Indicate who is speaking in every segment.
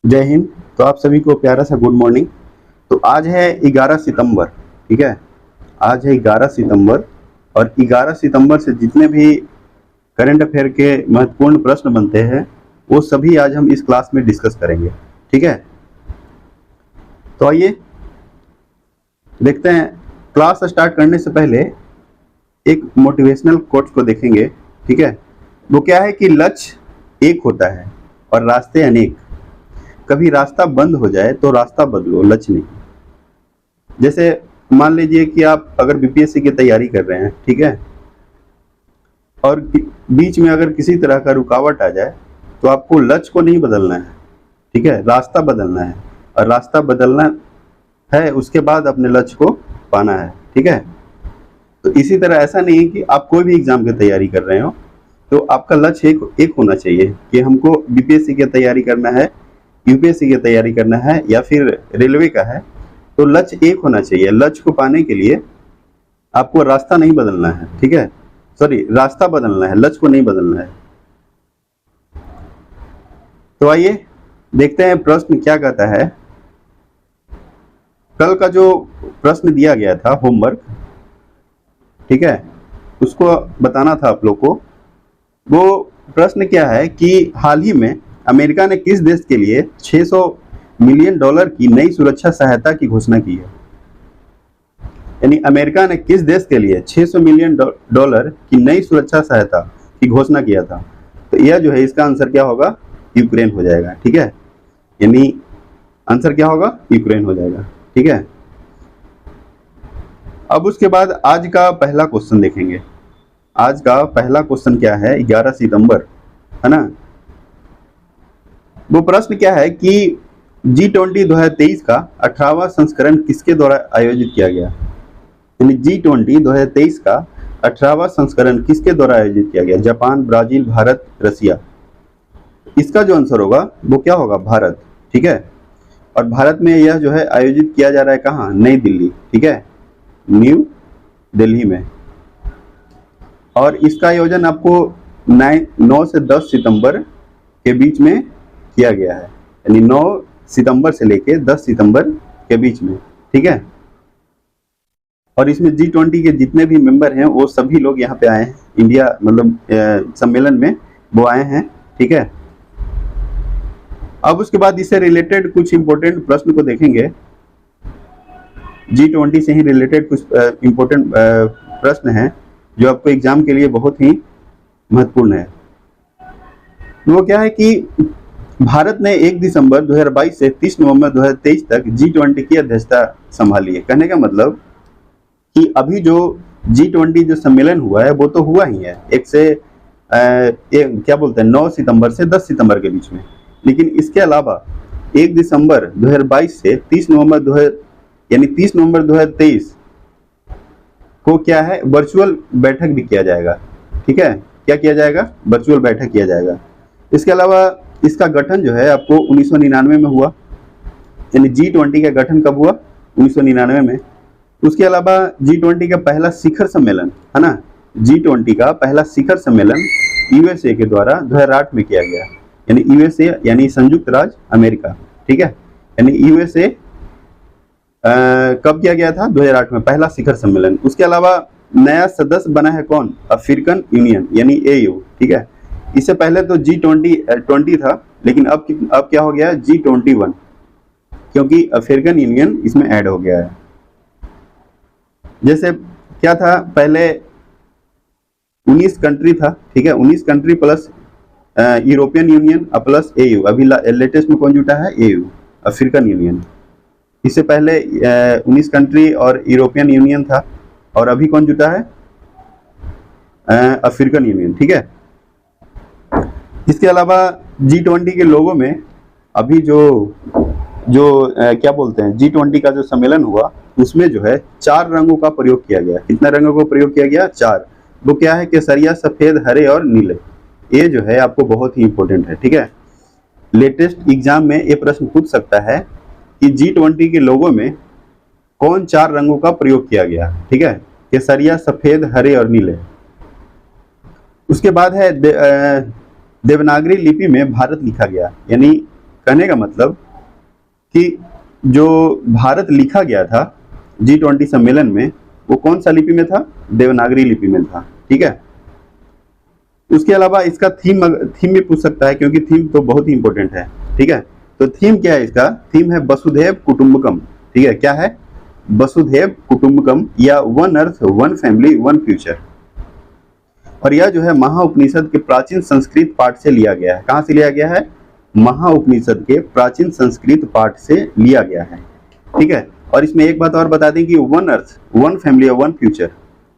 Speaker 1: जय हिंद। तो आप सभी को प्यारा सा गुड मॉर्निंग। तो आज है 11 सितंबर, ठीक है। आज है 11 सितंबर और 11 सितंबर से जितने भी करंट अफेयर के महत्वपूर्ण प्रश्न बनते हैं वो सभी आज हम इस क्लास में डिस्कस करेंगे, ठीक है। तो आइए देखते हैं। क्लास स्टार्ट करने से पहले एक मोटिवेशनल कोट को देखेंगे, ठीक है। वो क्या है कि लक्ष्य एक होता है और रास्ते अनेक। कभी रास्ता बंद हो जाए तो रास्ता बदलो, लक्ष्य नहीं। जैसे मान लीजिए कि आप अगर बीपीएससी की तैयारी कर रहे हैं, ठीक है, और बीच में अगर किसी तरह का रुकावट आ जाए तो आपको लक्ष्य को नहीं बदलना है, ठीक है, रास्ता बदलना है। और रास्ता बदलना है उसके बाद अपने लक्ष्य को पाना है, ठीक है। तो इसी तरह ऐसा नहीं है कि आप कोई भी एग्जाम की तैयारी कर रहे हो तो आपका लक्ष्य एक होना चाहिए कि हमको बीपीएससी की तैयारी करना है, यूपीएससी की तैयारी करना है या फिर रेलवे का है। तो लक्ष्य एक होना चाहिए। लक्ष्य को पाने के लिए आपको रास्ता नहीं बदलना है, ठीक है, सॉरी, रास्ता बदलना है, लक्ष्य को नहीं बदलना है। तो आइए देखते हैं प्रश्न क्या कहता है। कल का जो प्रश्न दिया गया था होमवर्क, ठीक है, उसको बताना था आप लोग को। वो प्रश्न क्या है कि हाल ही में अमेरिका ने किस देश के लिए 600 मिलियन डॉलर की नई सुरक्षा सहायता की घोषणा की है। यानी अमेरिका ने किस देश के लिए 600 मिलियन डॉलर की नई सुरक्षा सहायता की घोषणा किया था। तो यह जो है इसका आंसर क्या होगा, यूक्रेन हो जाएगा, ठीक है। यानी आंसर क्या होगा, यूक्रेन हो जाएगा, ठीक है। अब उसके बाद आज का पहला क्वेश्चन देखेंगे। आज का पहला क्वेश्चन क्या है, 11 सितंबर, है ना। वो प्रश्न क्या है कि G20 2023 का 18वां संस्करण किसके द्वारा आयोजित किया गया। यानी G20 2023 का 18वां संस्करण किसके द्वारा आयोजित किया गया। जापान, ब्राजील, भारत, रसिया। इसका जो आंसर होगा वो क्या होगा, भारत, ठीक है। और भारत में यह जो है आयोजित किया जा रहा है कहाँ, नई दिल्ली, ठीक है, न्यू दिल्ली में। और इसका आयोजन आपको 9 से 10 सितंबर के बीच में किया गया है। यानी 9 सितंबर से लेके 10 सितंबर के बीच में, ठीक है। और इसमें G20 के जितने भी मेंबर हैं वो सभी लोग यहाँ पे आए हैं, इंडिया मतलब सम्मेलन में वो आए हैं, ठीक है। अब उसके बाद इससे रिलेटेड कुछ इंपॉर्टेंट प्रश्न को देखेंगे। G20 से ही रिलेटेड कुछ इंपॉर्टेंट प्रश्न हैं जो आपको एग्जाम के लिए बहुत ही महत्वपूर्ण है। वो क्या है कि भारत ने 1 दिसंबर 2022 से 30 नवंबर 2023 तक G20 की अध्यक्षता संभाली है। कहने का मतलब कि अभी जो G20 जो सम्मेलन हुआ है वो तो हुआ ही है क्या बोलते हैं 9 सितंबर से 10 सितंबर के बीच में। लेकिन इसके अलावा 1 दिसंबर 2022 से 30 नवंबर यानी 30 नवंबर 2023 को क्या है, वर्चुअल बैठक भी किया जाएगा, ठीक है। क्या किया जाएगा, वर्चुअल बैठक किया जाएगा। इसके अलावा इसका गठन जो है आपको 1999 में हुआ। यानी G20 का गठन कब हुआ, 1999 में। उसके अलावा G20 का पहला शिखर सम्मेलन, है ना, G20 का पहला शिखर सम्मेलन यूएसए के द्वारा 2008 में किया गया। यानी यूएसए यानी संयुक्त राज्य अमेरिका, ठीक है। यानी यूएसए कब किया गया था, 2008 में, पहला शिखर सम्मेलन। उसके अलावा नया सदस्य बना है कौन, अफ्रीकन यूनियन यानी AU, ठीक है। इससे पहले तो G20 था, लेकिन अब क्या हो गया, G21, क्योंकि अफ्रीकन यूनियन इसमें ऐड हो गया है। जैसे क्या था, पहले 19 कंट्री था, ठीक है, 19 country plus European union plus AU। अभी लेटेस्ट में कौन जुटा है, AU, अफ्रीकन यूनियन। इससे पहले 19 कंट्री और यूरोपियन यूनियन था, और अभी कौन जुटा है, अफ्रीकन यूनियन, ठीक है। इसके अलावा G20 के लोगों में अभी जो क्या बोलते हैं, G20 का जो सम्मेलन हुआ उसमें जो है 4 रंगों का प्रयोग किया गया। कितना रंगों का प्रयोग किया गया, 4। वो क्या है, केसरिया, सफेद, हरे और नीले। ये जो है आपको बहुत ही इंपॉर्टेंट है, ठीक है। लेटेस्ट एग्जाम में ये प्रश्न पूछ सकता है कि G20 के लोगों में कौन 4 रंगों का प्रयोग किया गया, ठीक है, केसरिया, सफेद, हरे और नीले। उसके बाद है देवनागरी लिपि में भारत लिखा गया। यानी कहने का मतलब कि जो भारत लिखा गया था G20 सम्मेलन में, वो कौन सा लिपि में था? देवनागरी लिपि में था। ठीक है। उसके अलावा इसका थीम भी पूछ सकता है, क्योंकि थीम तो बहुत ही इंपॉर्टेंट है। ठीक है। तो थीम क्या है इसका? थीम है वसुधैव कुटुंबकम। ठीक है, क्या है? वसुधैव कुटुंबकम, या one earth one family one future. और यह जो है महाउपनिषद के प्राचीन संस्कृत पाठ से लिया गया है। कहां से लिया गया है? महाउपनिषद के प्राचीन संस्कृत पाठ से लिया गया है। ठीक है। और इसमें एक बात और बता दें कि one earth one family one future.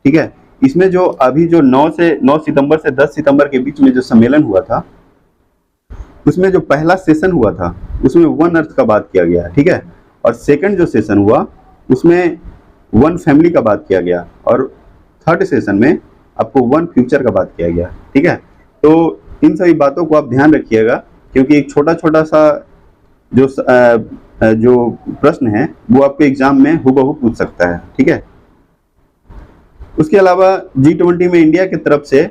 Speaker 1: ठीक है। इसमें जो अभी जो 9 सितंबर से 10 सितंबर के बीच में जो सम्मेलन हुआ था, उसमें जो पहला सेशन हुआ था उसमें वन अर्थ का बात किया गया। ठीक है। और सेकंड जो सेशन हुआ उसमें वन फैमिली का बात किया गया, और थर्ड सेशन में आपको वन फ्यूचर का बात किया गया। ठीक है। तो इन सभी बातों को आप ध्यान रखिएगा, क्योंकि एक छोटा छोटा सा जो प्रश्न है वो आपके एग्जाम में हुबहू पूछ सकता है। ठीक है। उसके अलावा G20 में इंडिया की तरफ से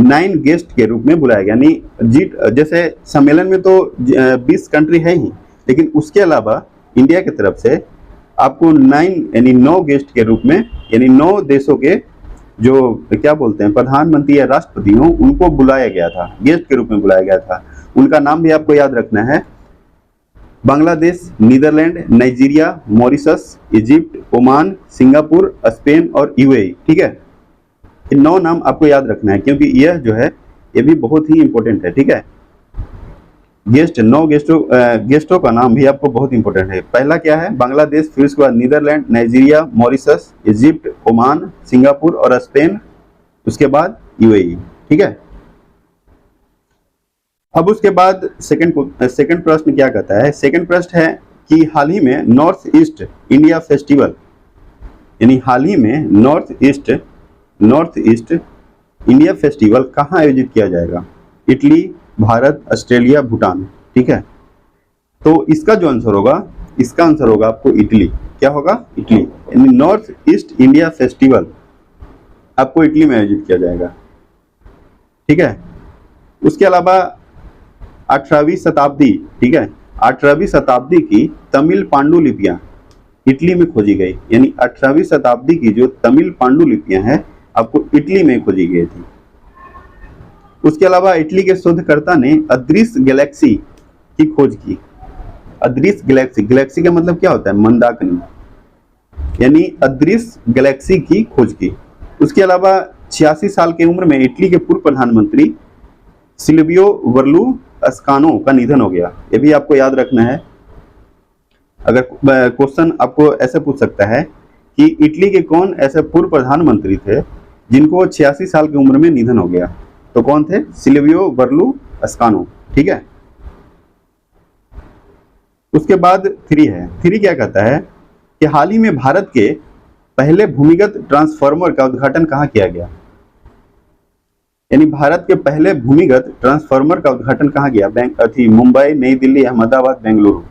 Speaker 1: 9 गेस्ट के रूप में बुलाया गया। यानी जैसे सम्मेलन में तो 20 कंट्री है ही, लेकिन उसके अलावा इंडिया की तरफ से आपको 9 गेस्ट के रूप में, यानी 9 देशों के जो क्या बोलते हैं प्रधानमंत्री या राष्ट्रपति हो, उनको बुलाया गया था, गेस्ट के रूप में बुलाया गया था। उनका नाम भी आपको याद रखना है। Bangladesh, Netherland, Nigeria, Mauritius, Egypt, Oman, Singapore, Spain और यूएई। ठीक है। ये 9 नाम आपको याद रखना है, क्योंकि यह जो है ये भी बहुत ही इंपॉर्टेंट है। ठीक है। 9 गेस्टों का नाम भी आपको बहुत इंपॉर्टेंट है। पहला क्या है? बांग्लादेश, फिर उसके बाद Netherland, Nigeria, Mauritius, Egypt, Oman, Singapore और स्पेन, उसके बाद यूएई। ठीक है। अब उसके बाद सेकंड प्रश्न क्या कहता है? सेकंड प्रश्न है कि हाल ही में नॉर्थ ईस्ट इंडिया फेस्टिवल, यानी हाल ही में नॉर्थ ईस्ट इंडिया फेस्टिवल कहाँ आयोजित किया जाएगा? Italy, Bharat, Australia, Bhutan. ठीक है। तो इसका जो आंसर होगा, इसका आंसर होगा आपको इटली। क्या होगा? इटली। यानी नॉर्थ ईस्ट इंडिया फेस्टिवल आपको इटली में आयोजित किया जाएगा। ठीक है। उसके अलावा 18वीं शताब्दी, ठीक है, 18वीं शताब्दी की तमिल पांडुलिपियां इटली में खोजी गई। यानी 18वीं शताब्दी की जो तमिल पांडुलिपियां हैं आपको इटली में खोजी गई थी। उसके अलावा इटली के शोधकर्ता ने अदृश्य गैलेक्सी की खोज की। अदृश्य गैलेक्सी का मतलब क्या होता है? मंदाकिनी, यानी अदृश्य गैलेक्सी की खोज की। उसके अलावा 86 साल की उम्र में इटली के पूर्व प्रधानमंत्री सिल्वियो बर्लुस्कानो का निधन हो गया। ये भी आपको याद रखना है। अगर क्वेश्चन आपको ऐसे पूछ सकता है कि इटली के कौन ऐसे पूर्व प्रधानमंत्री थे जिनको 86 साल की उम्र में निधन हो गया, तो कौन थे? सिल्वियो बर्लुस्कानो। ठीक है। उसके बाद 3 क्या कहता है कि हाल ही में भारत के पहले भूमिगत ट्रांसफार्मर का उद्घाटन कहाँ किया गया? यानी भारत के पहले भूमिगत ट्रांसफार्मर का उद्घाटन कहाँ किया? मुंबई, नई दिल्ली, अहमदाबाद, बेंगलुरु।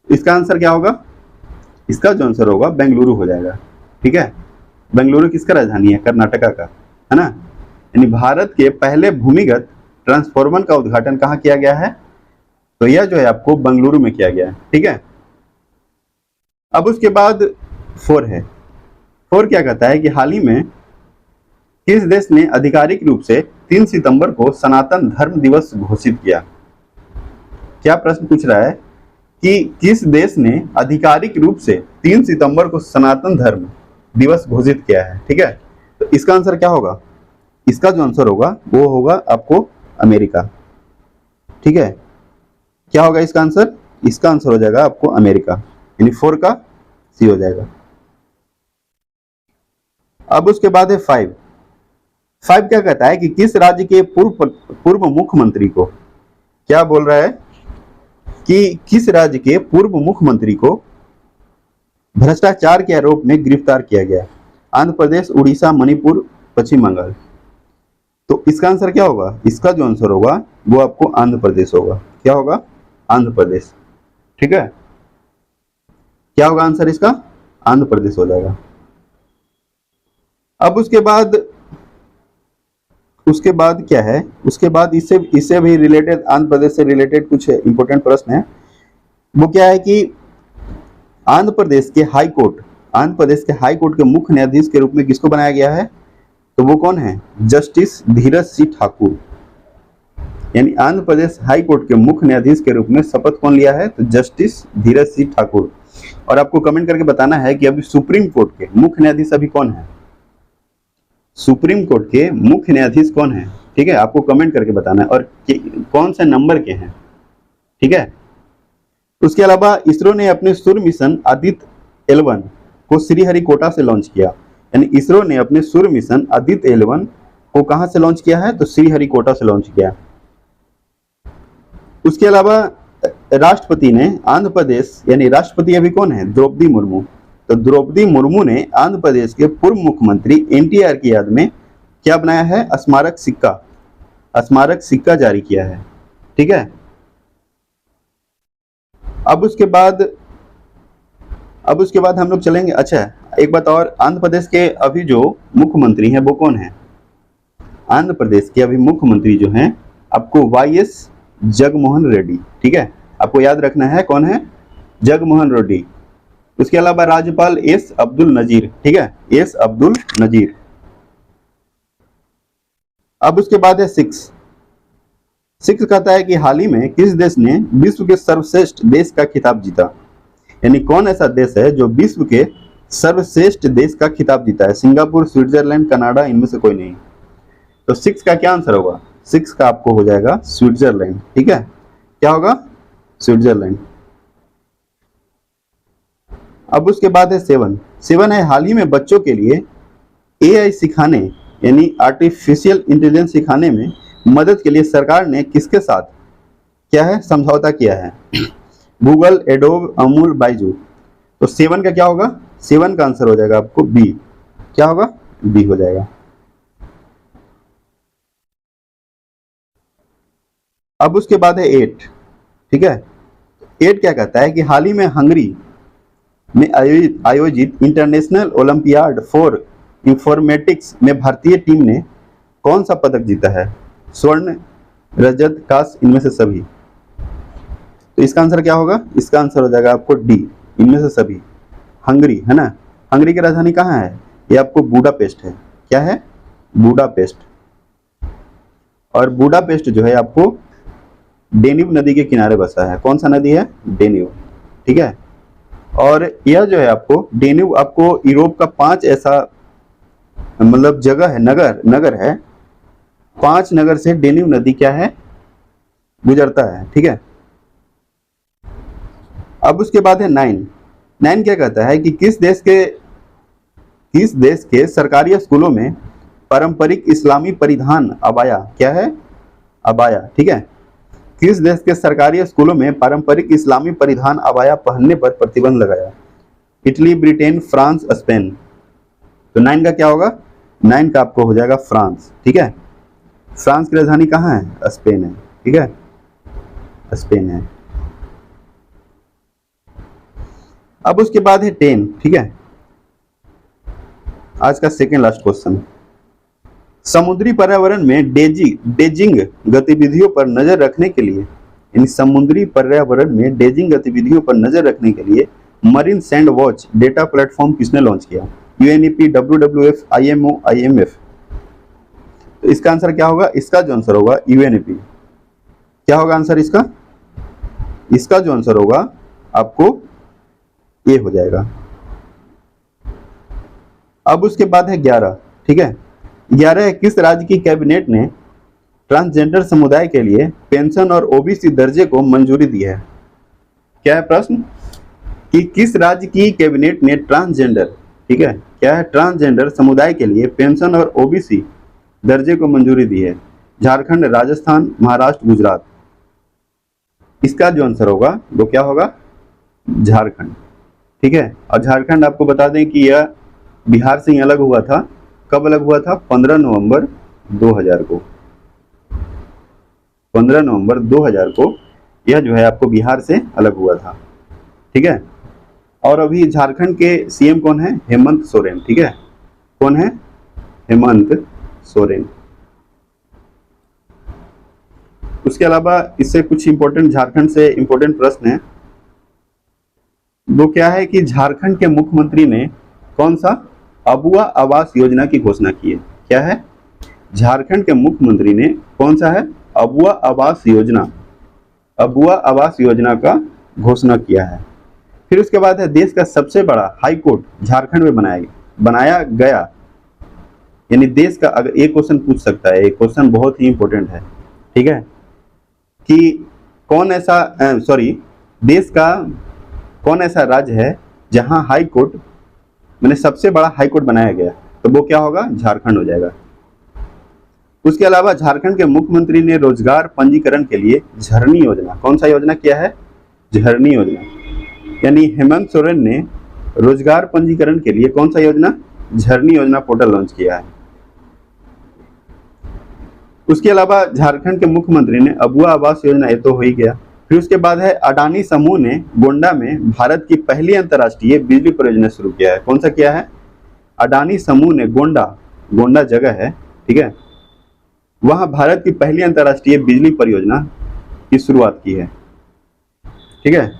Speaker 1: इसका आंसर क्या होगा? इसका जो आंसर होगा बेंगलुरु हो जाएगा। ठीक है। बेंगलुरु किसका राजधानी है? कर्नाटका का, है ना। यानी भारत के पहले भूमिगत ट्रांसफार्मर का उद्घाटन कहाँ किया गया है? तो यह जो है आपको बेंगलुरु में किया गया है। ठीक है। अब उसके बाद 4 है। 4 क्या कहता है कि हाल ही में किस देश ने आधिकारिक रूप से 3 सितंबर को सनातन धर्म दिवस घोषित किया? क्या प्रश्न पूछ रहा है कि किस देश ने आधिकारिक रूप से 3 सितंबर को सनातन धर्म दिवस घोषित किया है? ठीक है। तो इसका आंसर क्या होगा? इसका जो आंसर होगा वो होगा आपको अमेरिका। ठीक है। क्या होगा इसका आंसर? इसका आंसर हो जाएगा आपको अमेरिका, यानी 4 का सी हो जाएगा। अब उसके बाद है 5 क्या कहता है कि किस राज्य के पूर्व मुख्यमंत्री को, क्या बोल रहा है कि किस राज्य के पूर्व मुख्यमंत्री को भ्रष्टाचार के आरोप में गिरफ्तार किया गया? आंध्र प्रदेश, उड़ीसा, मणिपुर, पश्चिम बंगाल। तो इसका आंसर क्या होगा? इसका जो आंसर होगा वो आपको आंध्र प्रदेश होगा। क्या होगा? आंध्र प्रदेश। ठीक है। क्या होगा आंसर इसका? आंध्र प्रदेश हो जाएगा। अब उसके बाद उसके बाद क्या है, उसके बाद इससे इससे भी रिलेटेड, आंध्र प्रदेश से रिलेटेड कुछ इंपॉर्टेंट प्रश्न है। वो क्या है कि आंध्र प्रदेश के हाई कोर्ट, आंध्र प्रदेश के हाई कोर्ट के मुख्य न्यायाधीश के रूप में किसको बनाया गया है? तो वो कौन है? जस्टिस धीरज सी ठाकुर। यानी आंध्र प्रदेश हाई कोर्ट के मुख्य न्यायाधीश के रूप में शपथ कौन लिया है? तो जस्टिस धीरज सी ठाकुर। और आपको कमेंट करके बताना है कि अभी सुप्रीम कोर्ट के मुख्य न्यायाधीश अभी कौन है? सुप्रीम कोर्ट के मुख्य न्यायाधीश कौन है? ठीक है, आपको कमेंट करके बताना है, और कौन से नंबर के हैं। ठीक है, उसके अलावा इसरो ने अपने सूर्य मिशन आदित्य 11 को श्रीहरिकोटा से लॉन्च किया। यानी इसरो ने अपने सूर्य मिशन आदित्य 11 को कहां से लॉन्च किया है? तो श्रीहरिकोटा से लॉन्च किया। उसके अलावा राष्ट्रपति ने आंध्र प्रदेश, यानी राष्ट्रपति अभी कौन है? द्रौपदी मुर्मू। तो द्रौपदी मुर्मू ने आंध्र प्रदेश के पूर्व मुख्यमंत्री एनटीआर की याद में क्या बनाया है? स्मारक सिक्का, स्मारक सिक्का जारी किया है। ठीक है, अब उसके बाद हम लोग चलेंगे। अच्छा, एक बात और, आंध्र प्रदेश के अभी जो मुख्यमंत्री हैं वो कौन है? आंध्र प्रदेश के अभी मुख्यमंत्री जो हैं आपको वाईएस जगनमोहन रेड्डी। ठीक है, आपको याद रखना है कौन है? जगनमोहन रेड्डी। उसके अलावा राज्यपाल एस अब्दुल नजीर। ठीक है, एस अब्दुल नजीर। अब उसके बाद है सिक्स कहता है कि हाल ही में किस देश ने विश्व के सर्वश्रेष्ठ देश का खिताब जीता? यानी कौन ऐसा देश है जो विश्व के सर्वश्रेष्ठ देश का खिताब जीता है? सिंगापुर, स्विट्जरलैंड, कनाडा, इनमें से कोई नहीं। तो सिक्स का क्या आंसर होगा? सिक्स का आपको हो जाएगा स्विट्जरलैंड। ठीक है, क्या होगा? स्विट्जरलैंड। अब उसके बाद है सेवन है हाल ही में बच्चों के लिए एआई सिखाने, यानी आर्टिफिशियल इंटेलिजेंस सिखाने में मदद के लिए सरकार ने किसके साथ क्या है? समझौता किया है। Google, Adobe, Amul, Byju. तो 7 का क्या होगा? 7 का आंसर हो जाएगा आपको बी। क्या होगा? बी हो जाएगा। अब उसके बाद है 8। ठीक है, 8 क्या कहता है कि हाल ही में हंगरी में आयोजित इंटरनेशनल ओलंपियाड फॉर इंफॉर्मेटिक्स में भारतीय टीम ने कौन सा पदक जीता है? स्वर्ण, रजत, कांस्य, इनमें से सभी। तो इसका आंसर क्या होगा? इसका आंसर हो जाएगा आपको डी, इनमें से सभी। हंगरी है ना, हंगरी की राजधानी कहाँ है? ये आपको बुडापेस्ट है। क्या है? बुडापेस्ट। और बुडापेस्ट जो है आपको डेन्यूब नदी के किनारे बसा है। कौन सा नदी है? डेन्यूब। ठीक है, और यह जो है आपको डेन्यूब, आपको यूरोप का 5 ऐसा मतलब जगह है, नगर है, 5 नगर से डेन्यूब नदी क्या है? गुजरता है। ठीक है, अब उसके बाद है 9 क्या कहता है कि किस देश के सरकारी स्कूलों में पारंपरिक इस्लामी परिधान अबाया, क्या है? अबाया। ठीक है, किस देश के सरकारी स्कूलों में पारंपरिक इस्लामी परिधान अबाया पहनने पर प्रतिबंध लगाया? Italy, Britain, France, Spain. तो 9 का क्या होगा? 9 का आपको हो जाएगा फ्रांस। ठीक है, फ्रांस की राजधानी कहाँ है? स्पेन है। ठीक है, स्पेन है। अब उसके बाद है 10। ठीक है, आज का सेकेंड लास्ट क्वेश्चन। समुद्री पर्यावरण में डेजिंग गतिविधियों पर नजर रखने के लिए, यानी समुद्री पर्यावरण में डेजिंग गतिविधियों पर नजर रखने के लिए marine sand watch data platform किसने लॉन्च किया? UNEP, WWF, IMO, IMF. तो इसका आंसर क्या होगा? इसका जो आंसर होगा यूएनईपी। क्या होगा आंसर इसका? इसका जो आंसर होगा आपको ये हो जाएगा। अब उसके बाद है 11। ठीक है, 11 है किस राज्य की कैबिनेट ने ट्रांसजेंडर समुदाय के लिए पेंशन और ओबीसी दर्जे को मंजूरी दी है? क्या है प्रश्न? कि किस राज्य की कैबिनेट ने ट्रांसजेंडर, ठीक है, क्या है? ट्रांसजेंडर समुदाय के लिए पेंशन और ओबीसी दर्जे को मंजूरी दी है? झारखंड, राजस्थान, महाराष्ट्र, गुजरात। इसका जो आंसर होगा वो क्या होगा? झारखंड। ठीक है, और झारखंड आपको बता दें कि यह बिहार से ही अलग हुआ था। कब अलग हुआ था? 15 नवंबर 2000 को। 15 नवंबर 2000 को यह जो है आपको बिहार से अलग हुआ था। ठीक है, और अभी झारखंड के सीएम कौन है? हेमंत सोरेन। ठीक है, कौन है? हेमंत सोरेन। उसके अलावा इससे कुछ इंपॉर्टेंट झारखंड से इंपॉर्टेंट प्रश्न है। वो क्या है कि झारखंड के मुख्यमंत्री ने कौन सा अबुआ आवास योजना की घोषणा की है? क्या है? झारखंड के मुख्यमंत्री ने कौन सा है? अबुआ आवास योजना, अबुआ आवास योजना का घोषणा किया है। फिर उसके बाद है देश का सबसे बड़ा हाई कोर्ट झारखंड में बनाया गया। यानी देश का, अगर एक क्वेश्चन पूछ सकता है, एक क्वेश्चन बहुत ही इंपॉर्टेंट है, ठीक है, कि कौन ऐसा देश का कौन ऐसा राज्य है जहां हाई कोर्ट मैंने सबसे बड़ा हाई कोर्ट बनाया गया? तो वो क्या होगा? झारखंड हो जाएगा। उसके अलावा झारखंड के मुख्यमंत्री ने रोजगार पंजीकरण के लिए झरनी योजना, कौन सा योजना किया है? झरनी योजना। यानी हेमंत सोरेन ने रोजगार पंजीकरण के लिए कौन सा योजना? झरनी योजना पोर्टल लॉन्च किया है। उसके अलावा झारखंड के मुख्यमंत्री ने अबुआ आवास योजना, ये तो हो ही गया। फिर उसके बाद है अडानी समूह ने गोंडा में भारत की पहली अंतर्राष्ट्रीय बिजली परियोजना शुरू किया है। कौन सा किया है? अडानी समूह ने गोंडा जगह है, ठीक है, वहां भारत की पहली अंतर्राष्ट्रीय बिजली परियोजना की शुरुआत की है, ठीक है।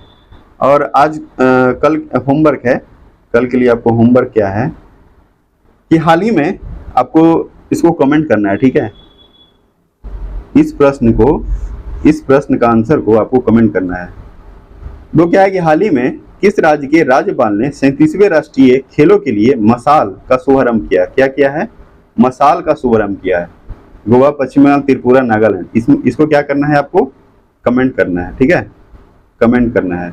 Speaker 1: और आज कल होमवर्क है, कल के लिए आपको होमवर्क क्या है कि हाल ही में आपको इसको कमेंट करना है, ठीक है। इस प्रश्न का आंसर को आपको कमेंट करना है। वो क्या है कि हाल ही में किस राज्य के राज्यपाल ने 37वें राष्ट्रीय खेलों के लिए मसाल का शुभारंभ किया? क्या किया है? मसाल का शुभारंभ किया है। गोवा, पश्चिम बंगाल, त्रिपुरा, नागालैंड। इसको क्या करना है? आपको कमेंट करना है, ठीक है, कमेंट करना है,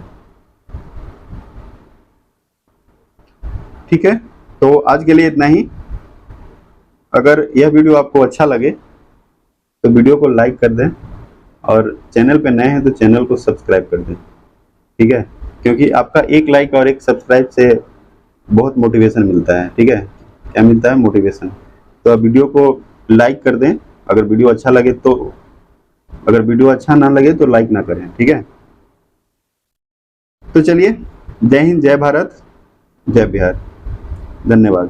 Speaker 1: ठीक है। तो आज के लिए इतना ही। अगर यह वीडियो आपको अच्छा लगे तो वीडियो को लाइक कर दें, और चैनल पे नए हैं तो चैनल को सब्सक्राइब कर दें, ठीक है, क्योंकि आपका एक लाइक और एक सब्सक्राइब से बहुत मोटिवेशन मिलता है, ठीक है। क्या मिलता है? मोटिवेशन। तो आप वीडियो को लाइक कर दें, अगर वीडियो अच्छा लगे तो, अगर वीडियो अच्छा ना लगे तो लाइक ना करें, ठीक है। तो चलिए, जय हिंद, जय भारत, जय बिहार, धन्यवाद।